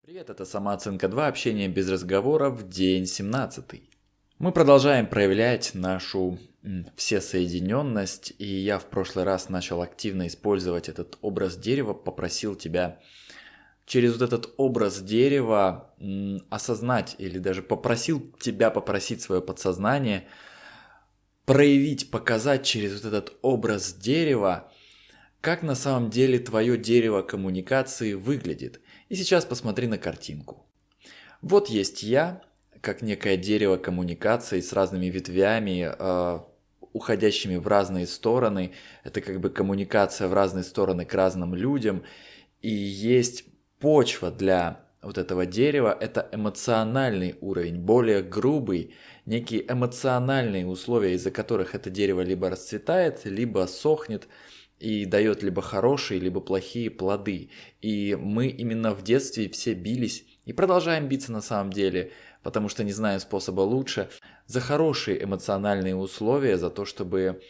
Привет, это самооценка 2, общение без разговоров, день 17. Мы продолжаем проявлять нашу всесоединенность, и я в прошлый раз начал активно использовать этот образ дерева, попросил тебя через вот этот образ дерева осознать, или даже попросил тебя попросить свое подсознание проявить, показать через вот этот образ дерева, как на самом деле твое дерево коммуникации выглядит. И сейчас посмотри на картинку. Вот есть я, как некое дерево коммуникации с разными ветвями, уходящими в разные стороны. Это как бы коммуникация в разные стороны к разным людям. И есть почва для вот этого дерева, это эмоциональный уровень, более грубый, некие эмоциональные условия, из-за которых это дерево либо расцветает, либо сохнет, и дает либо хорошие, либо плохие плоды. И мы именно в детстве все бились и продолжаем биться на самом деле, потому что не знаем способа лучше, за хорошие эмоциональные условия, за то, чтобы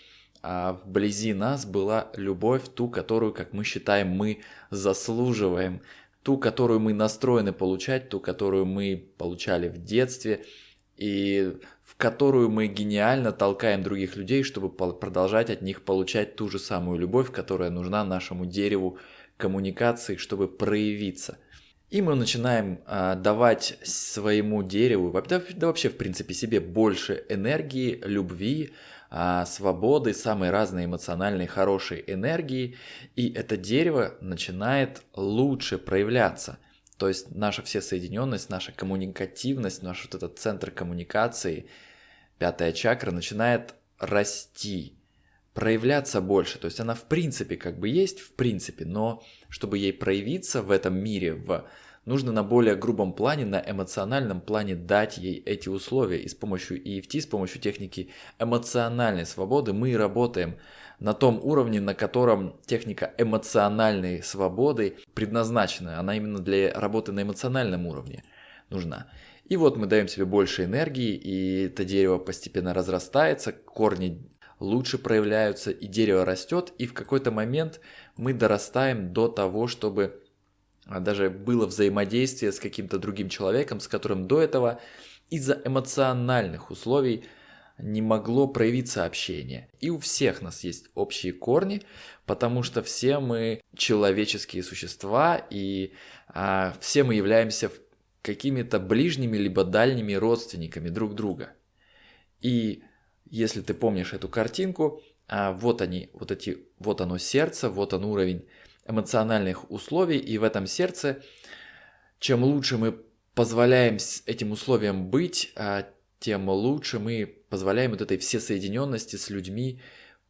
вблизи нас была любовь, ту, которую, как мы считаем, мы заслуживаем, ту, которую мы настроены получать, ту, которую мы получали в детстве, и в которую мы гениально толкаем других людей, чтобы продолжать от них получать ту же самую любовь, которая нужна нашему дереву коммуникации, чтобы проявиться. И мы начинаем давать своему дереву, да вообще в принципе себе больше энергии, любви, свободы, самой разной эмоциональной хорошей энергии, и это дерево начинает лучше проявляться. То есть наша всесоединенность, наша коммуникативность, наш вот этот центр коммуникации, пятая чакра, начинает расти, проявляться больше. То есть она в принципе как бы есть, в принципе, но чтобы ей проявиться в этом мире, нужно на более грубом плане, на эмоциональном плане дать ей эти условия. И с помощью EFT, с помощью техники эмоциональной свободы мы и работаем на том уровне, на котором техника эмоциональной свободы предназначена. Она именно для работы на эмоциональном уровне нужна. И вот мы даем себе больше энергии, и это дерево постепенно разрастается, корни лучше проявляются, и дерево растет, и в какой-то момент мы дорастаем до того, чтобы даже было взаимодействие с каким-то другим человеком, с которым до этого из-за эмоциональных условий не могло проявиться общение. И у всех нас есть общие корни, потому что все мы человеческие существа, и все мы являемся какими-то ближними либо дальними родственниками друг друга. И если ты помнишь эту картинку, вот оно сердце, вот он уровень эмоциональных условий, и в этом сердце, чем лучше мы позволяем этим условиям быть, тем лучше мы позволяем вот этой всесоединенности с людьми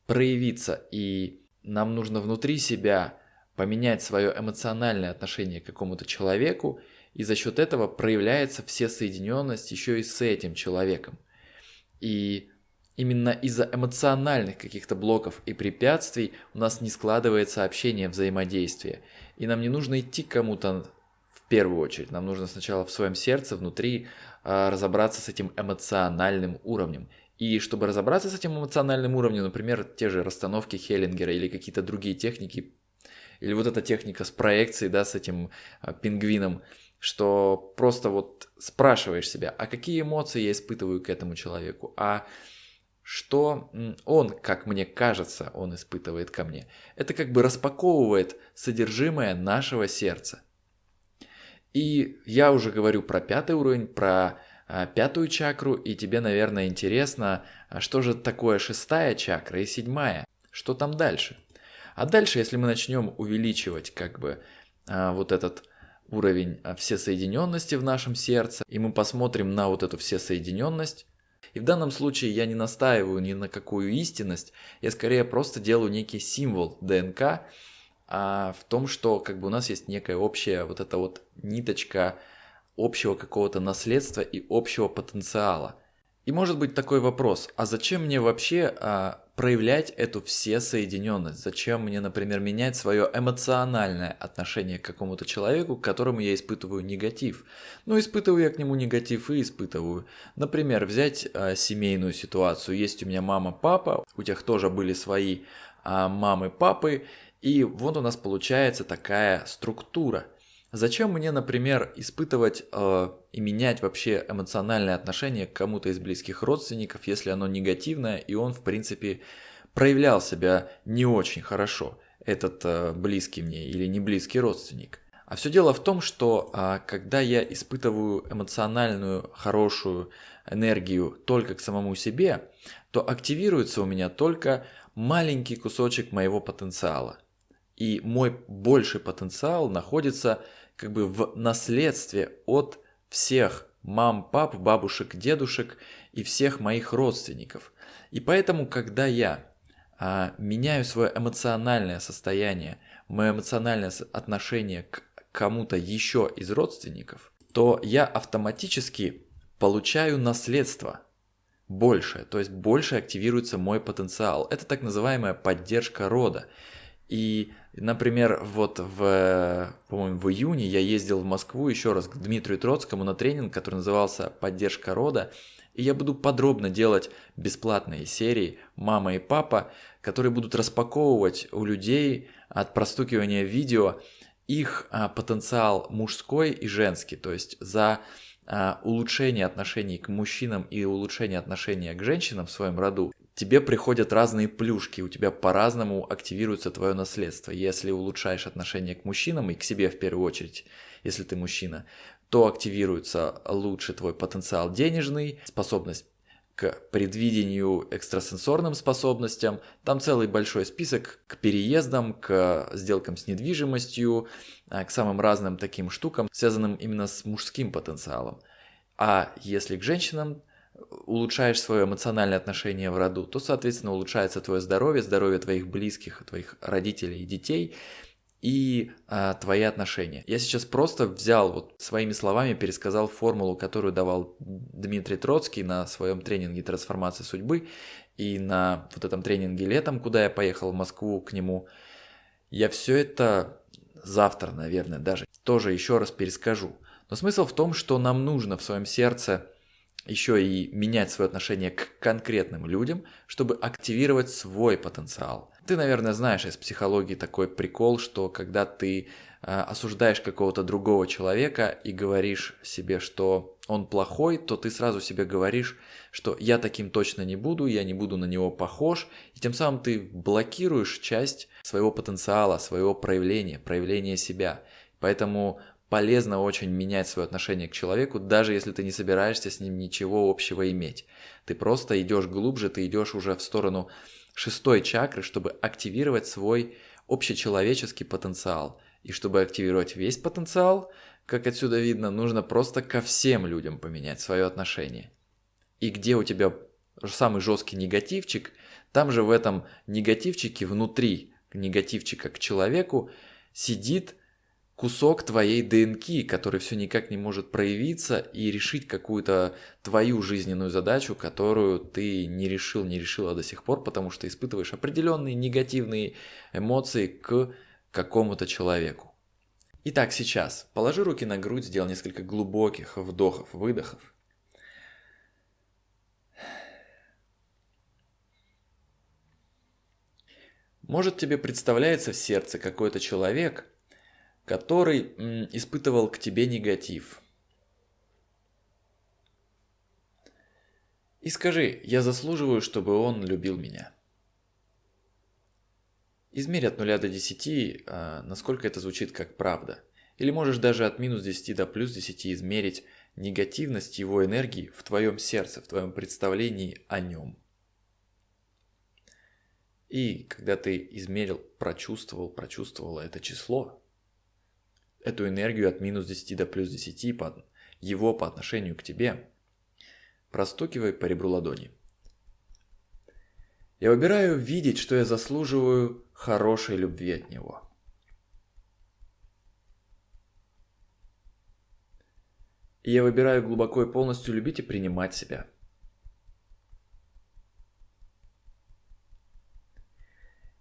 проявиться. И нам нужно внутри себя поменять свое эмоциональное отношение к какому-то человеку, и за счет этого проявляется всесоединенность еще и с этим человеком. И именно из-за эмоциональных каких-то блоков и препятствий у нас не складывается общение, взаимодействие. И нам не нужно идти к кому-то в первую очередь. Нам нужно сначала в своем сердце, внутри разобраться с этим эмоциональным уровнем. И чтобы разобраться с этим эмоциональным уровнем, например, те же расстановки Хеллингера или какие-то другие техники, или вот эта техника с проекцией, да, с этим пингвином, что просто вот спрашиваешь себя, а какие эмоции я испытываю к этому человеку, а что он, как мне кажется, он испытывает ко мне. Это как бы распаковывает содержимое нашего сердца. И я уже говорю про пятый уровень, про пятую чакру, и тебе, наверное, интересно, что же такое шестая чакра и седьмая, что там дальше. А дальше, если мы начнем увеличивать как бы вот этот уровень всесоединенности в нашем сердце, и мы посмотрим на вот эту всесоединенность, и в данном случае я не настаиваю ни на какую истинность, я скорее просто делаю некий символ ДНК, в том, что как бы у нас есть некая общая вот эта вот ниточка общего какого-то наследства и общего потенциала. И может быть такой вопрос, а зачем мне вообще проявлять эту всесоединенность? Зачем мне, например, менять свое эмоциональное отношение к какому-то человеку, к которому я испытываю негатив? Ну, испытываю я к нему негатив и испытываю. Например, взять семейную ситуацию. Есть у меня мама, папа, у тех тоже были свои мамы, папы, и вот у нас получается такая структура. Зачем мне, например, испытывать и менять вообще эмоциональное отношение к кому-то из близких родственников, если оно негативное, и он, в принципе, проявлял себя не очень хорошо, этот близкий мне или не близкий родственник? А все дело в том, что когда я испытываю эмоциональную хорошую энергию только к самому себе, то активируется у меня только маленький кусочек моего потенциала. И мой больший потенциал находится как бы в наследстве от всех мам, пап, бабушек, дедушек и всех моих родственников. И поэтому, когда я меняю свое эмоциональное состояние, мое эмоциональное отношение к кому-то еще из родственников, то я автоматически получаю наследство большее, то есть больше активируется мой потенциал. Это так называемая поддержка рода. И, например, вот по-моему, в июне я ездил в Москву еще раз к Дмитрию Троцкому на тренинг, который назывался «Поддержка рода». И я буду подробно делать бесплатные серии «Мама и папа», которые будут распаковывать у людей от простукивания видео их потенциал мужской и женский. То есть за улучшение отношений к мужчинам и улучшение отношения к женщинам в своем роду тебе приходят разные плюшки, у тебя по-разному активируется твое наследство. Если улучшаешь отношение к мужчинам и к себе в первую очередь, если ты мужчина, то активируется лучше твой потенциал денежный, способность к предвидению, экстрасенсорным способностям. Там целый большой список к переездам, к сделкам с недвижимостью, к самым разным таким штукам, связанным именно с мужским потенциалом. А если к женщинам улучшаешь свое эмоциональное отношение в роду, то, соответственно, улучшается твое здоровье, здоровье твоих близких, твоих родителей и детей, и твои отношения. Я сейчас просто взял, вот своими словами пересказал формулу, которую давал Дмитрий Троцкий на своем тренинге «Трансформация судьбы», и на вот этом тренинге летом, куда я поехал в Москву к нему. Я все это завтра, наверное, даже тоже еще раз перескажу. Но смысл в том, что нам нужно в своем сердце еще и менять свое отношение к конкретным людям, чтобы активировать свой потенциал. Ты, наверное, знаешь из психологии такой прикол, что когда ты осуждаешь какого-то другого человека и говоришь себе, что он плохой, то ты сразу себе говоришь, что я таким точно не буду, я не буду на него похож, и тем самым ты блокируешь часть своего потенциала, своего проявления себя. Поэтому полезно очень менять свое отношение к человеку, даже если ты не собираешься с ним ничего общего иметь. Ты просто идешь глубже, ты идешь уже в сторону шестой чакры, чтобы активировать свой общечеловеческий потенциал. И чтобы активировать весь потенциал, как отсюда видно, нужно просто ко всем людям поменять свое отношение. И где у тебя самый жесткий негативчик, там же в этом негативчике, внутри негативчика к человеку, сидит кусок твоей ДНК, который все никак не может проявиться и решить какую-то твою жизненную задачу, которую ты не решила до сих пор, потому что испытываешь определенные негативные эмоции к какому-то человеку. Итак, сейчас положи руки на грудь, сделай несколько глубоких вдохов-выдохов. Может, тебе представляется в сердце какой-то человек, который испытывал к тебе негатив. И скажи, я заслуживаю, чтобы он любил меня. Измерь от 0 до 10, насколько это звучит как правда. Или можешь даже от минус 10 до плюс 10 измерить негативность его энергии в твоем сердце, в твоем представлении о нем. И когда ты измерил, прочувствовала это число, эту энергию от минус 10 до плюс 10 его по отношению к тебе, простукивай по ребру ладони. Я выбираю видеть, что я заслуживаю хорошей любви от него. И я выбираю глубоко и полностью любить и принимать себя.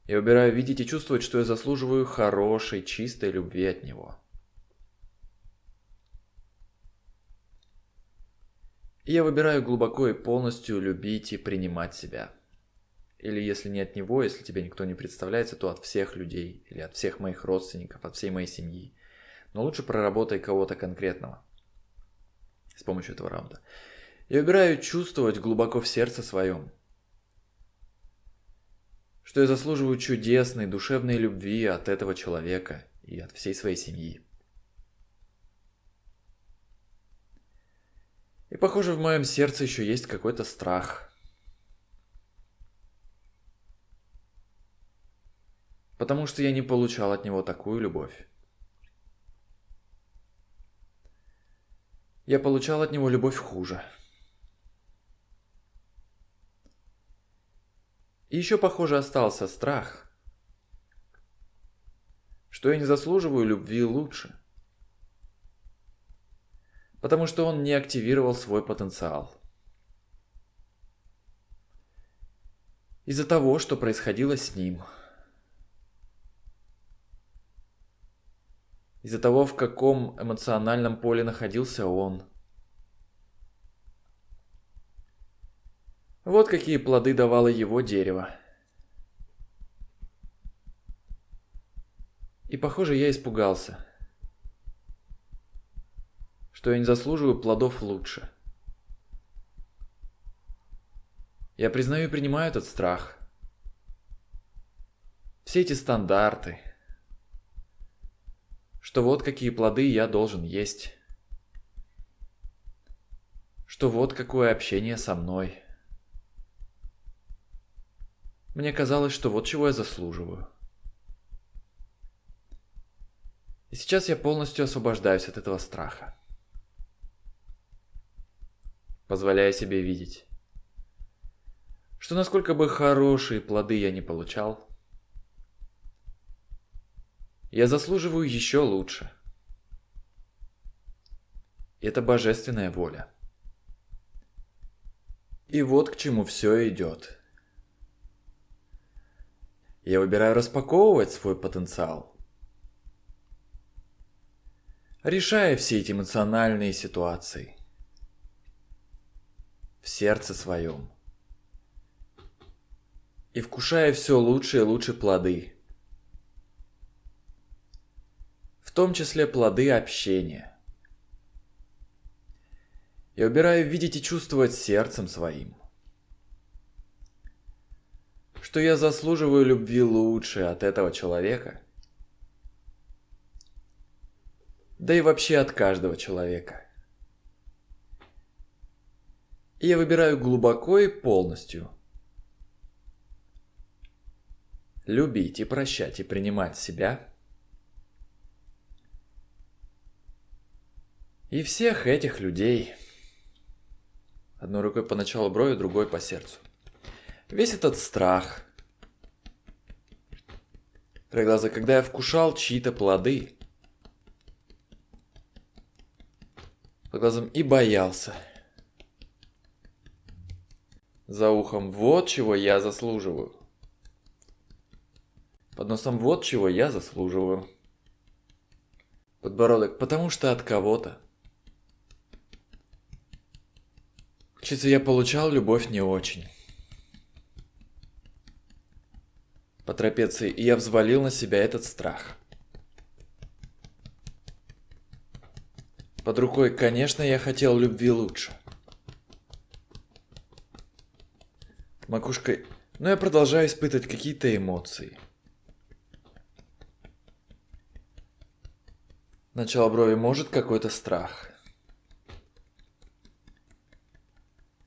Я выбираю видеть и чувствовать, что я заслуживаю хорошей, чистой любви от него. И я выбираю глубоко и полностью любить и принимать себя. Или если не от него, если тебе никто не представляется, то от всех людей, или от всех моих родственников, от всей моей семьи. Но лучше проработай кого-то конкретного с помощью этого раунда. Я выбираю чувствовать глубоко в сердце своем, что я заслуживаю чудесной душевной любви от этого человека и от всей своей семьи. И похоже, в моем сердце еще есть какой-то страх. Потому что я не получал от него такую любовь. Я получал от него любовь хуже. И еще, похоже, остался страх, что я не заслуживаю любви лучше. Потому что он не активировал свой потенциал. Из-за того, что происходило с ним. Из-за того, в каком эмоциональном поле находился он. Вот какие плоды давало его дерево. И, похоже, я испугался, что я не заслуживаю плодов лучше. Я признаю и принимаю этот страх. Все эти стандарты, что вот какие плоды я должен есть, что вот какое общение со мной. Мне казалось, что вот чего я заслуживаю. И сейчас я полностью освобождаюсь от этого страха, позволяя себе видеть, что насколько бы хорошие плоды я не получал, я заслуживаю еще лучше. И это божественная воля. И вот к чему все идет. Я выбираю распаковывать свой потенциал, решая все эти эмоциональные ситуации в сердце своем и вкушая все лучше и лучше плоды, в том числе плоды общения. Я выбираю видеть и чувствовать сердцем своим, что я заслуживаю любви лучше от этого человека, да и вообще от каждого человека. И я выбираю глубоко и полностью любить и прощать и принимать себя и всех этих людей. Одной рукой по началу брови, другой по сердцу. Весь этот страх. Глаза, когда я вкушал чьи-то плоды, по глазам и боялся. За ухом вот чего я заслуживаю. Под носом вот чего я заслуживаю. Подбородок, потому что от кого-то. Ключица, я получал любовь не очень. По трапеции, и я взвалил на себя этот страх. Под рукой, конечно, я хотел любви лучше. Макушкой, но я продолжаю испытывать какие-то эмоции. Начало брови, может какой-то страх.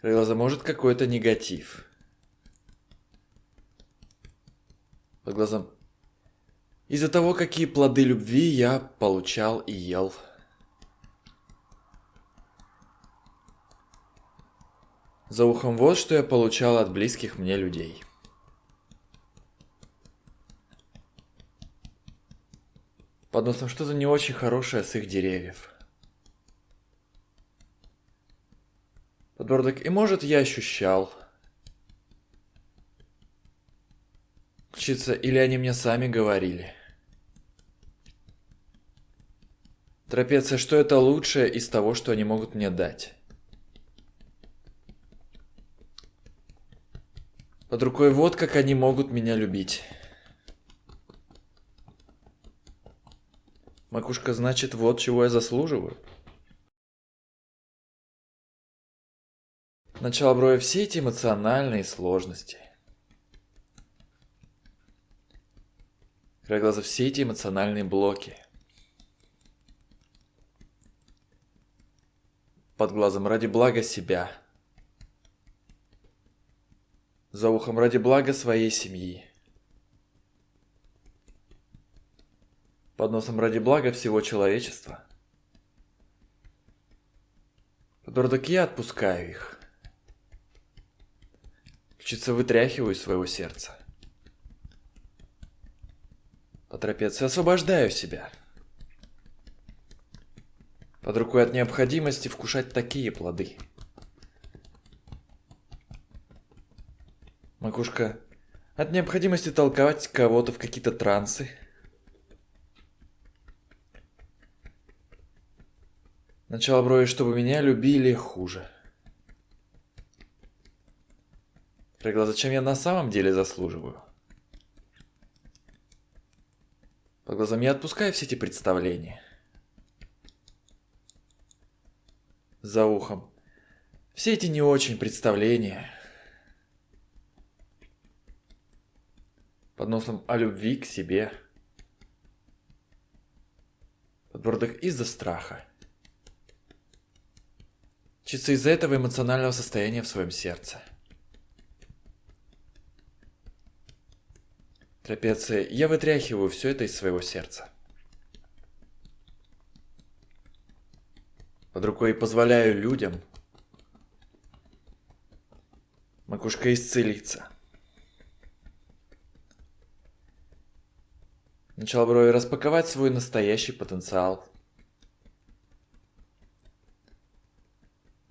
Глаза, может какой-то негатив. Под глазом. Из-за того, какие плоды любви я получал и ел. За ухом вот что я получал от близких мне людей. Под носом что-то не очень хорошее с их деревьев. Подбородок, и может я ощущал. Ключица, или они мне сами говорили. Трапеция, что это лучшее из того, что они могут мне дать. Под рукой вот как они могут меня любить. Макушка, значит, вот чего я заслуживаю. Начало брови, все эти эмоциональные сложности. Край глаза, все эти эмоциональные блоки. Под глазом ради блага себя. За ухом ради блага своей семьи. Под носом ради блага всего человечества. Подбородок, я отпускаю их. Ключица, вытряхиваю из своего сердца. По трапеции освобождаю себя. Под рукой от необходимости вкушать такие плоды. Макушка, от необходимости толковать кого-то в какие-то трансы. Начало брови, чтобы меня любили хуже. Край глаза, зачем я на самом деле заслуживаю? По глазам я отпускаю все эти представления. За ухом. Все эти не очень представления. Под носом о любви к себе. Подбородок из-за страха. Чисто из-за этого эмоционального состояния в своем сердце. Трапеция, я вытряхиваю все это из своего сердца. Под рукой позволяю людям. Макушка, исцелиться. Начало брови, распаковать свой настоящий потенциал.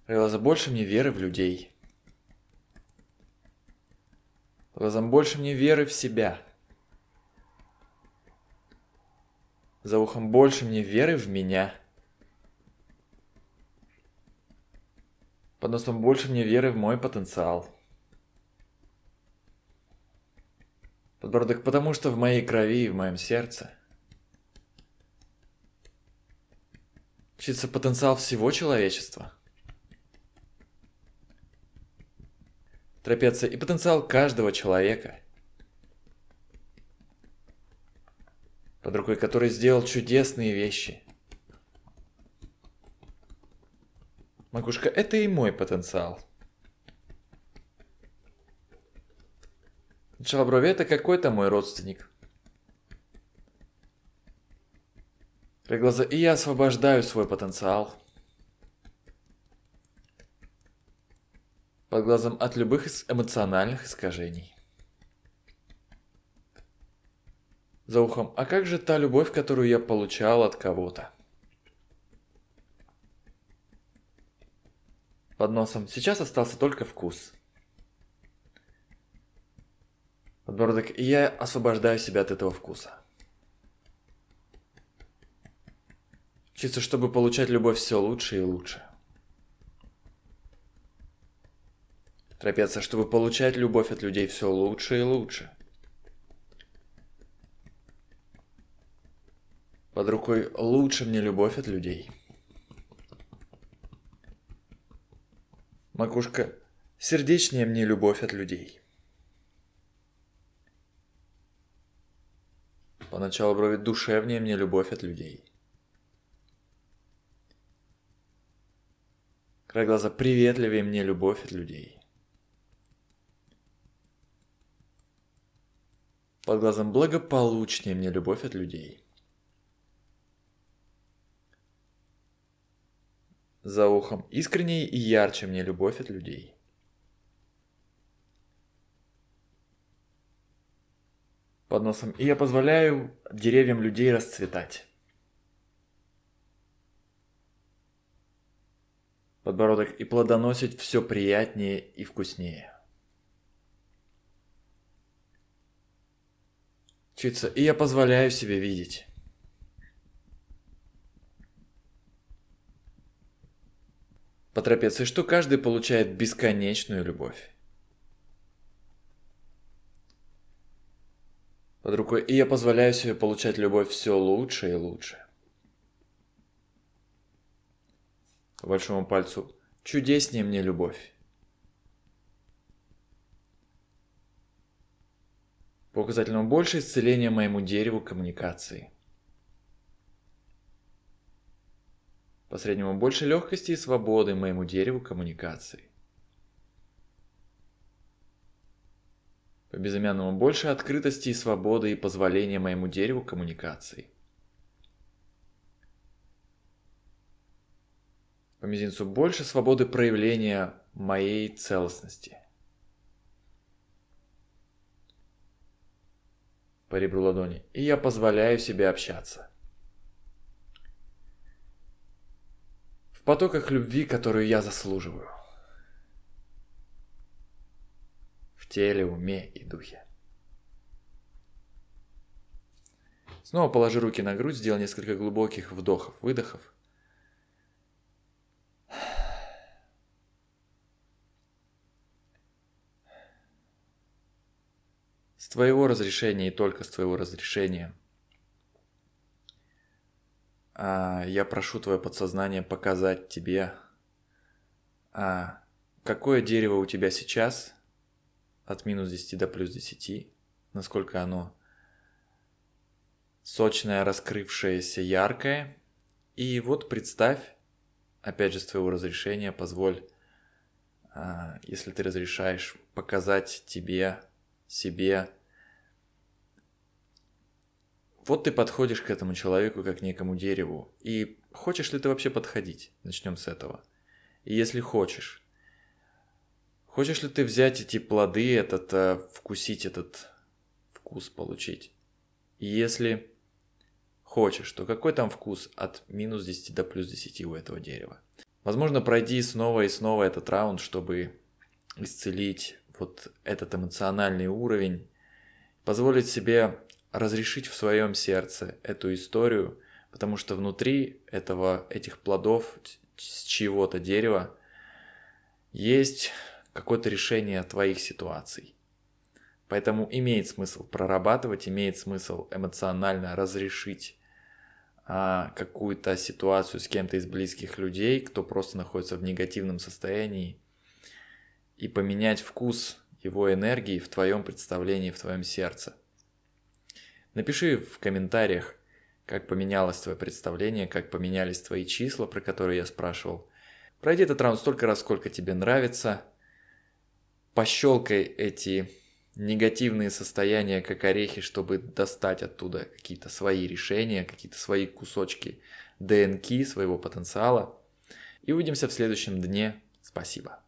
Глаза, больше мне веры в людей. Глазам, больше мне веры в себя. За ухом, больше мне веры в меня. Под носом, больше мне веры в мой потенциал. Подбородок, потому что в моей крови и в моем сердце чтится потенциал всего человечества. Трапеция и потенциал каждого человека. Под рукой, который сделал чудесные вещи. Макушка, это и мой потенциал. Начало брови, это какой-то мой родственник. Край глаза, и я освобождаю свой потенциал. Под глазом от любых эмоциональных искажений. За ухом, а как же та любовь, которую я получал от кого-то? Под носом, сейчас остался только вкус. Подбородок, и я освобождаю себя от этого вкуса. Чисто чтобы получать любовь все лучше и лучше. Трапеция, чтобы получать любовь от людей все лучше и лучше. Под рукой, лучше мне любовь от людей. Макушка, сердечнее мне любовь от людей. Поначалу брови, душевнее мне любовь от людей. Край глаза, приветливее мне любовь от людей. Под глазом, благополучнее мне любовь от людей. За ухом, искреннее и ярче мне любовь от людей. Под носом, и я позволяю деревьям людей расцветать. Подбородок, и плодоносить все приятнее и вкуснее. Читься, и я позволяю себе видеть. По трапеции, что каждый получает бесконечную любовь. Под рукой, и я позволяю себе получать любовь все лучше и лучше. По большому пальцу. Чудеснее мне любовь. По указательному больше исцеления моему дереву коммуникации. По среднему больше легкости и свободы моему дереву коммуникации. По безымянному больше открытости и свободы и позволения моему дереву коммуникации. По мизинцу больше свободы проявления моей целостности. По ребру ладони. И я позволяю себе общаться. В потоках любви, которую я заслуживаю. В теле, уме и духе. Снова положи руки на грудь, сделай несколько глубоких вдохов-выдохов. С твоего разрешения и только с твоего разрешения я прошу твое подсознание показать тебе, какое дерево у тебя сейчас от минус 10 до плюс 10, насколько оно сочное, раскрывшееся, яркое. И вот представь, опять же с твоего разрешения, позволь, если ты разрешаешь, показать тебе, себе. Вот ты подходишь к этому человеку как к некому дереву. И хочешь ли ты вообще подходить? Начнем с этого. И если хочешь ли ты взять эти плоды, вкусить этот вкус, получить? И если хочешь, то какой там вкус от минус 10 до плюс 10 у этого дерева? Возможно, пройди снова и снова этот раунд, чтобы исцелить вот этот эмоциональный уровень, позволить себе разрешить в своем сердце эту историю, потому что внутри этих плодов с чьего-то дерева есть какое-то решение твоих ситуаций. Поэтому имеет смысл прорабатывать, имеет смысл эмоционально разрешить какую-то ситуацию с кем-то из близких людей, кто просто находится в негативном состоянии, и поменять вкус его энергии в твоем представлении, в твоем сердце. Напиши в комментариях, как поменялось твое представление, как поменялись твои числа, про которые я спрашивал. Пройди этот раунд столько раз, сколько тебе нравится. Пощелкай эти негативные состояния, как орехи, чтобы достать оттуда какие-то свои решения, какие-то свои кусочки ДНК, своего потенциала. И увидимся в следующем дне. Спасибо.